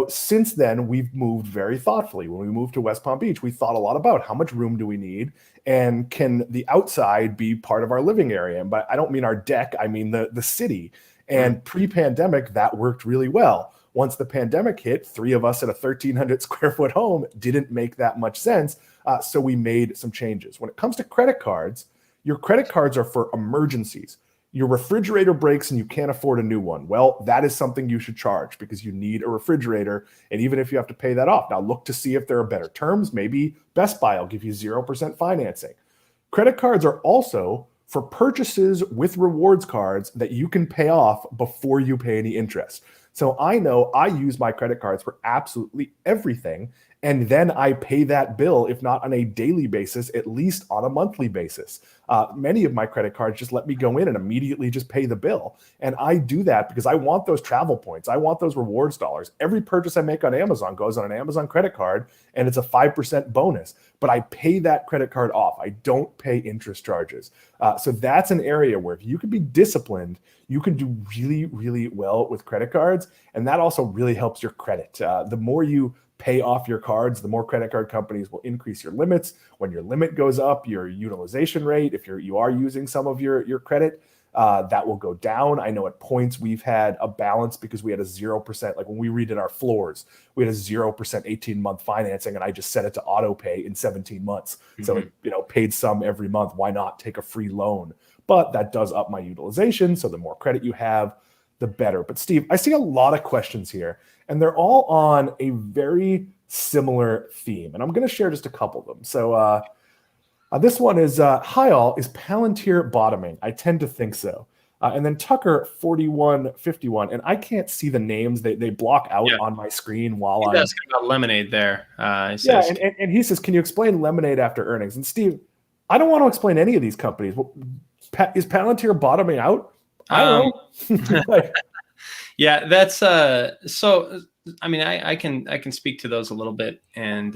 since then, we've moved very thoughtfully. When we moved to West Palm Beach, we thought a lot about how much room do we need, and can the outside be part of our living area? And I don't mean our deck, I mean the city. And pre-pandemic, that worked really well. Once the pandemic hit, 3 of us at a 1,300 square foot home didn't make that much sense. So we made some changes. When it comes to credit cards, your credit cards are for emergencies. Your refrigerator breaks and you can't afford a new one. Well, that is something you should charge because you need a refrigerator. And even if you have to pay that off, now look to see if there are better terms. Maybe Best Buy will give you 0% financing. Credit cards are also for purchases with rewards cards that you can pay off before you pay any interest. So I know I use my credit cards for absolutely everything. And then I pay that bill, if not on a daily basis, at least on a monthly basis. Many of my credit cards just let me go in and immediately just pay the bill. And I do that because I want those travel points. I want those rewards dollars. Every purchase I make on Amazon goes on an Amazon credit card, and it's a 5% bonus. But I pay that credit card off. I don't pay interest charges. So that's an area where if you can be disciplined, you can do really, really well with credit cards. And that also really helps your credit. The more you pay off your cards, the more credit card companies will increase your limits. When your limit goes up, your utilization rate, if you are using some of your credit, that will go down. I know at points we've had a balance because we had a 0%, like when we redid our floors, we had a 0% 18-month financing, and I just set it to auto pay in 17 months. Mm-hmm. So it paid some every month. Why not take a free loan? But that does up my utilization. So the more credit you have, the better. But Steve, I see a lot of questions here, and they're all on a very similar theme. And I'm going to share just a couple of them. So this one is, hi all, is Palantir bottoming? I tend to think so. And then Tucker 4151, and I can't see the names. They block out on my screen while He's I'm asking about Lemonade there. And he says, can you explain Lemonade after earnings? And Steve, I don't want to explain any of these companies. Is Palantir bottoming out? I don't know. Yeah, that's so. I mean, I can speak to those a little bit, and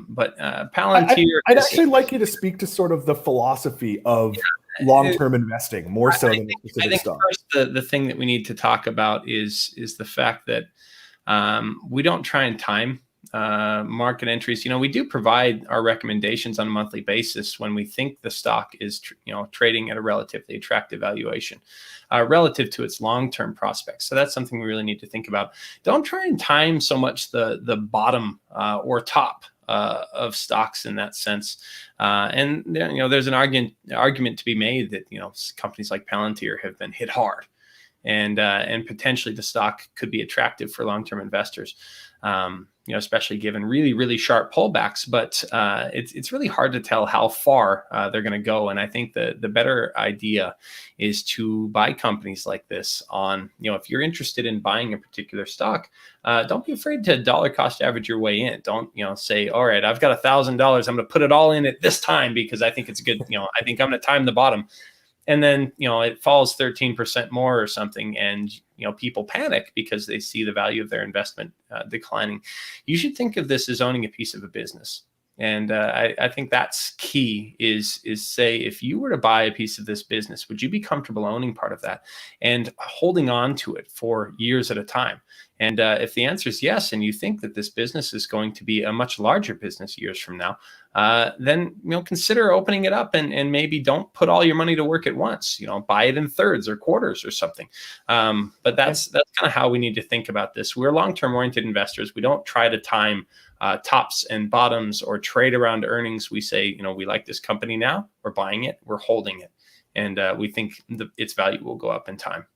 but Palantir. I'd actually like you to speak to sort of the philosophy of long-term investing more so than a specific I think stock. First, the thing that we need to talk about is the fact that we don't try and time market entries. We do provide our recommendations on a monthly basis when we think the stock is trading at a relatively attractive valuation relative to its long-term prospects. So that's something we really need to think about. Don't try and time so much the bottom or top of stocks in that sense. And there's an argument to be made that companies like Palantir have been hit hard, and potentially the stock could be attractive for long-term investors. Especially given really, really sharp pullbacks, but it's really hard to tell how far they're going to go. And I think the better idea is to buy companies like this on, if you're interested in buying a particular stock, don't be afraid to dollar cost average your way in. Don't, say, all right, I've got $1,000. I'm going to put it all in at this time because I think it's good. I think I'm going to time the bottom. And then, it falls 13% more or something, and, people panic because they see the value of their investment declining. You should think of this as owning a piece of a business. And I think that's key is say, if you were to buy a piece of this business, would you be comfortable owning part of that and holding on to it for years at a time? And if the answer is yes, and you think that this business is going to be a much larger business years from now, then consider opening it up and maybe don't put all your money to work at once. Buy it in thirds or quarters or something. But that's kind of how we need to think about this. We're long-term oriented investors. We don't try to time tops and bottoms or trade around earnings. We say, we like this company now. We're buying it. We're holding it, and we think its value will go up in time.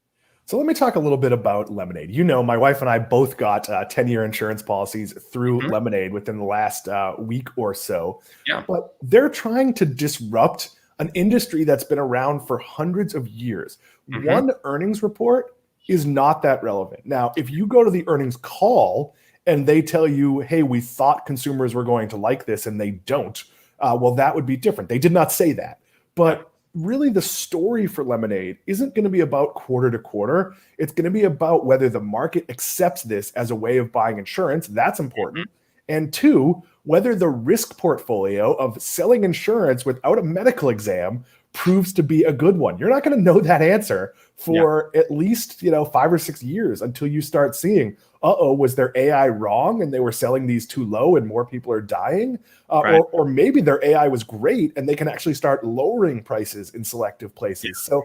So let me talk a little bit about Lemonade. You know, my wife and I both got 10-year insurance policies through Mhm. Lemonade within the last week or so. Yeah. But they're trying to disrupt an industry that's been around for hundreds of years. Hmm. One earnings report is not that relevant. Now, if you go to the earnings call and they tell you, hey, we thought consumers were going to like this and they don't, well, that would be different. They did not say that. Yeah. But really the story for Lemonade isn't going to be about quarter to quarter. It's going to be about whether the market accepts this as a way of buying insurance. That's important. Mhm. And two, whether the risk portfolio of selling insurance without a medical exam proves to be a good one. You're not going to know that answer Yeah. for at least, 5 or 6 years until you start seeing, was their AI wrong and they were selling these too low and more people are dying? Right. Or maybe their AI was great and they can actually start lowering prices in selective Yeah. places. So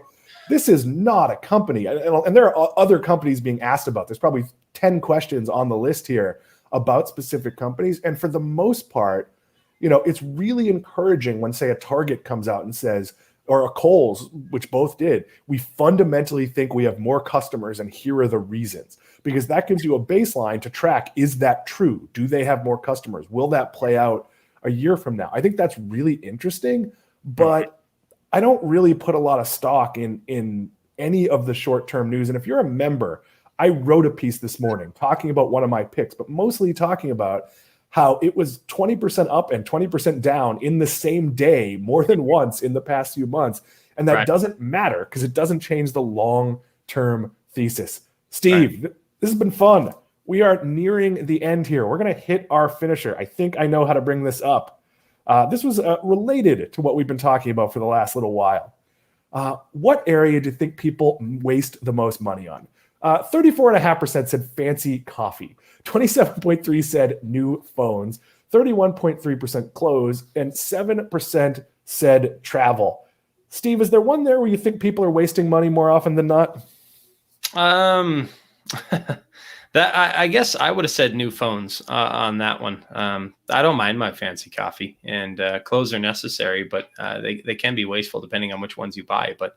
this is not a company. And there are other companies being asked about. There's probably 10 questions on the list here about specific companies. And for the most part, it's really encouraging when, say, a Target comes out and says, or a Kohls, which both did, we fundamentally think we have more customers and here are the reasons. Because that gives you a baseline to track. Is that true? Do they have more customers? Will that play out a year from now? I think that's really interesting, Mhm. but I don't really put a lot of stock in any of the short-term news. And if you're a member, I wrote a piece this morning talking about one of my picks, but mostly talking about how it was 20% up and 20% down in the same day more than once in the past few months. And that Right. doesn't matter because it doesn't change the long-term thesis. Right. Steve, this has been fun. We are nearing the end here. We're going to hit our finisher. I think I know how to bring this up. This was related to what we've been talking about for the last little while. What area do you think people waste the most money on? 34.5% said fancy coffee. 27.3% said new phones. 31.3% clothes. And 7% said travel. Steve, is there one there where you think people are wasting money more often than not? Um, that I guess I would have said new phones on that one. I don't mind my fancy coffee, and clothes are necessary, but they can be wasteful depending on which ones you buy. But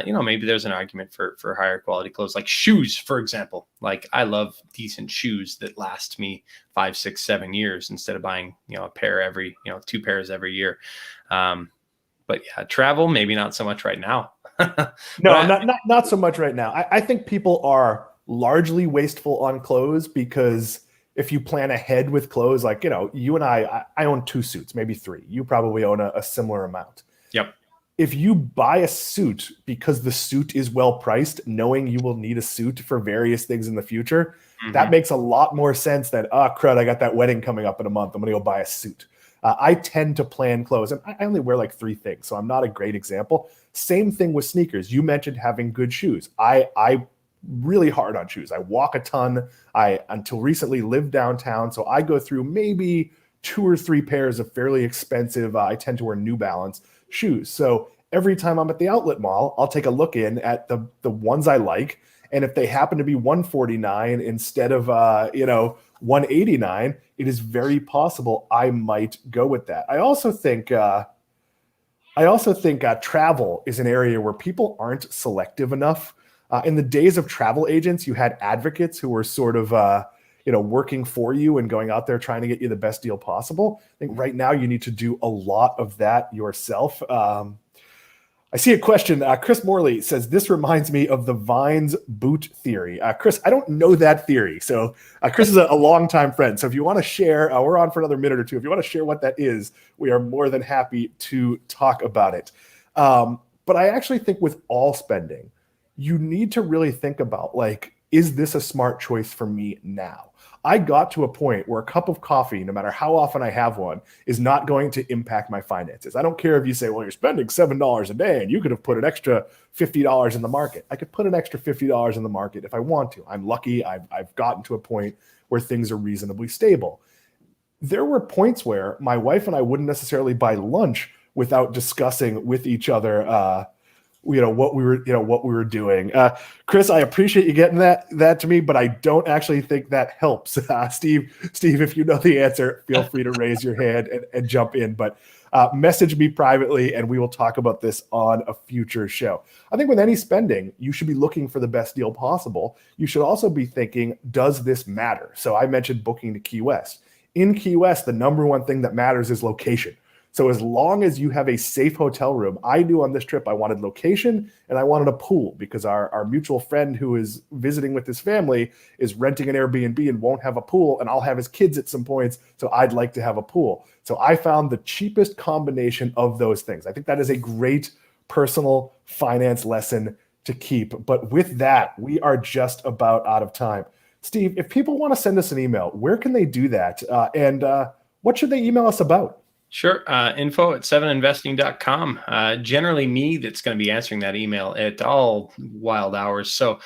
maybe there's an argument for higher quality clothes, like shoes, for example. Like I love decent shoes that last me 5, 6, 7 years instead of buying a pair every 2 pairs every year. But yeah, travel maybe not so much right now. but No, not so much right now. I think people are largely wasteful on clothes because if you plan ahead with clothes, like, you and I own 2 suits, maybe 3. You probably own a similar amount. Yep. If you buy a suit because the suit is well priced, knowing you will need a suit for various things in the future, that Hmm. makes a lot more sense than, crud, I got that wedding coming up in a month. I'm going to go buy a suit. I tend to plan clothes, and I only wear like 3 things, so I'm not a great example. Same thing with sneakers. You mentioned having good shoes. I really hard on shoes. I walk a ton. I, until recently, lived downtown, so I go through maybe 2 or 3 pairs of fairly expensive, I tend to wear New Balance shoes. So every time I'm at the outlet mall, I'll take a look in at the ones I like, and if they happen to be 149 instead of 189, it is very possible I might go with that. I also think travel is an area where people aren't selective enough. In the days of travel agents, you had advocates who were sort of working for you and going out there trying to get you the best deal possible. I think right now you need to do a lot of that yourself. I see a question. Chris Morley says, this reminds me of the Vines boot theory. Chris, I don't know that theory. So Chris is a longtime friend. So if you want to share, we're on for another minute or two. If you want to share what that is, we are more than happy to talk about it. But I actually think with all spending, you need to really think about, like, is this a smart choice for me now? I got to a point where a cup of coffee, no matter how often I have one, is not going to impact my finances. I don't care if you say, well, you're spending $7 a day and you could have put an extra $50 in the market. I could put an extra $50 in the market if I want to. I'm lucky. I've gotten to a point where things are reasonably stable. There were points where my wife and I wouldn't necessarily buy lunch without discussing with each other what we were doing. Chris, I appreciate you getting that to me, but I don't actually think that helps. Steve, if you know the answer, feel free to raise your hand and jump in. But message me privately and we will talk about this on a future show. I think with any spending, you should be looking for the best deal possible. You should also be thinking, does this matter? So I mentioned booking to Key West. In Key West, the number one thing that matters is location. So as long as you have a safe hotel room, I knew on this trip I wanted location and I wanted a pool because our mutual friend who is visiting with his family is renting an Airbnb and won't have a pool, and I'll have his kids at some points, so I'd like to have a pool. So I found the cheapest combination of those things. I think that is a great personal finance lesson to keep. But with that, we are just about out of time. Steve, if people want to send us an email, where can they do that? And what should they email us about? Sure. Info@7investing.com. Generally me that's going to be answering that email at all wild hours. So,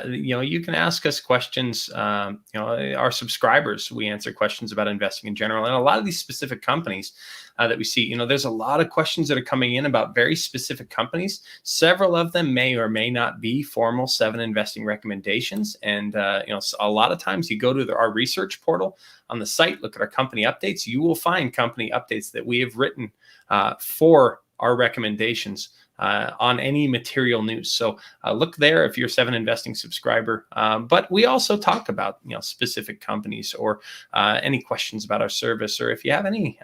you can ask us questions. Our subscribers, we answer questions about investing in general. And a lot of these specific companies that we see, there's a lot of questions that are coming in about very specific companies. Several of them may or may not be formal 7 investing recommendations. And, a lot of times you go to our research portal on the site, look at our company updates, you will find company updates that we have written for our recommendations on any material news. So look there if you're a 7 Investing subscriber. But we also talk about specific companies or any questions about our service, or if you have any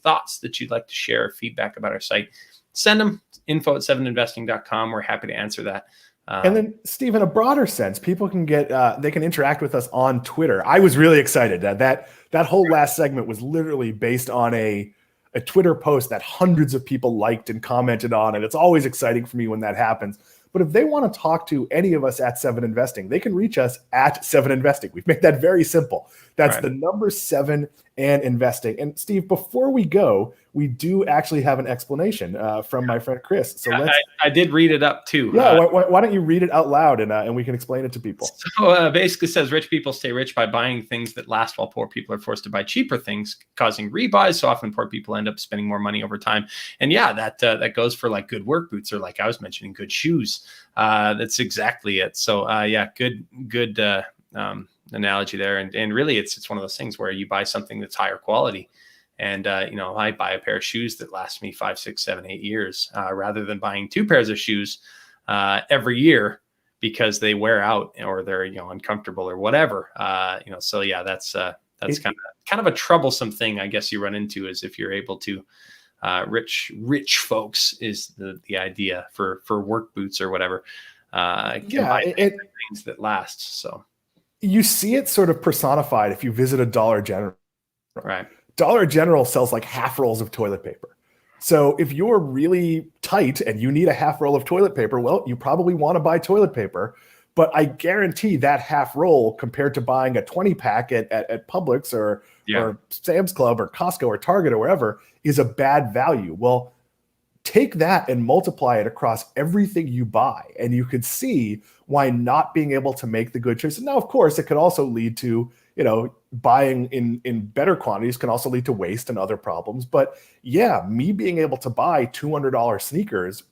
thoughts that you'd like to share, feedback about our site, send them. Info@7investing.com. We're happy to answer that. And then, Steve, in a broader sense, people can they can interact with us on Twitter. I was really excited that whole last segment was literally based on a Twitter post that hundreds of people liked and commented on, and it's always exciting for me when that happens. But if they want to talk to any of us at 7 Investing, they can reach us at 7 Investing. We've made that very simple. That's right. The number 7 and investing. And Steve, before we go, we do actually have an explanation from my friend Chris. So I did read it up too. Yeah, why don't you read it out loud and we can explain it to people. So basically says rich people stay rich by buying things that last, while poor people are forced to buy cheaper things, causing rebuys. So often poor people end up spending more money over time. And yeah, that goes for like good work boots, or like I was mentioning, good shoes. That's exactly it. So good analogy there. And really it's one of those things where you buy something that's higher quality. And, I buy a pair of shoes that last me 5, 6, 7, 8 years, rather than buying 2 pairs of shoes every year because they wear out or they're, uncomfortable or whatever. So yeah, that's kind of a troublesome thing, I guess, you run into, is if you're able to, rich folks is the idea for work boots or whatever. Buy things that last. So you see it sort of personified if you visit a Dollar General. Right. Dollar General sells like half rolls of toilet paper. So if you're really tight and you need a half roll of toilet paper, well, you probably want to buy toilet paper. But I guarantee that half roll compared to buying a 20 pack at Publix or Sam's Club or Costco or Target or wherever is a bad value. Well, take that and multiply it across everything you buy, and you could see why not being able to make the good choices. Now, of course, it could also lead to, buying in better quantities can also lead to waste and other problems. But yeah, me being able to buy $200 sneakers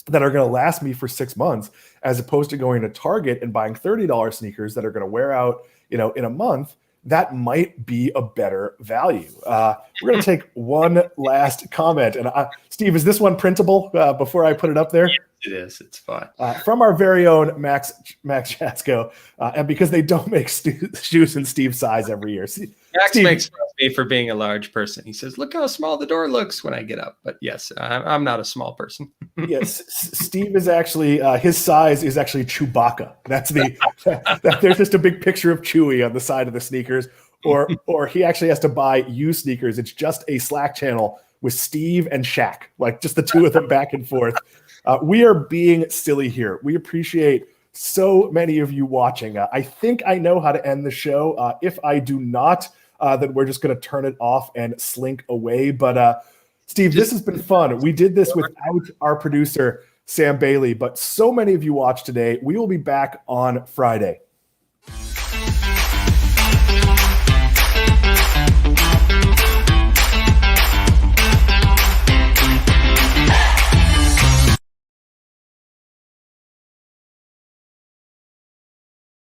that are going to last me for 6 months, as opposed to going to Target and buying $30 sneakers that are going to wear out, in a month, that might be a better value. We're going to take one last comment. And Steve, is this one printable before I put it up there? Yes, it is. It's fine. From our very own Max Chasko. And because they don't make shoes in Steve's size every year. Max makes fun of me for being a large person. He says, look how small the door looks when I get up. But yes, I'm not a small person. Yes, Steve is actually, his size is actually Chewbacca. That's there's just a big picture of Chewie on the side of the sneakers. Or he actually has to buy used sneakers. It's just a Slack channel with Steve and Shaq, like just the two of them back and forth. We are being silly here. We appreciate so many of you watching. I think I know how to end the show. If I do not, then we're just going to turn it off and slink away. But Steve, this has been fun. We did this without our producer, Sam Bailey, but so many of you watched today. We will be back on Friday.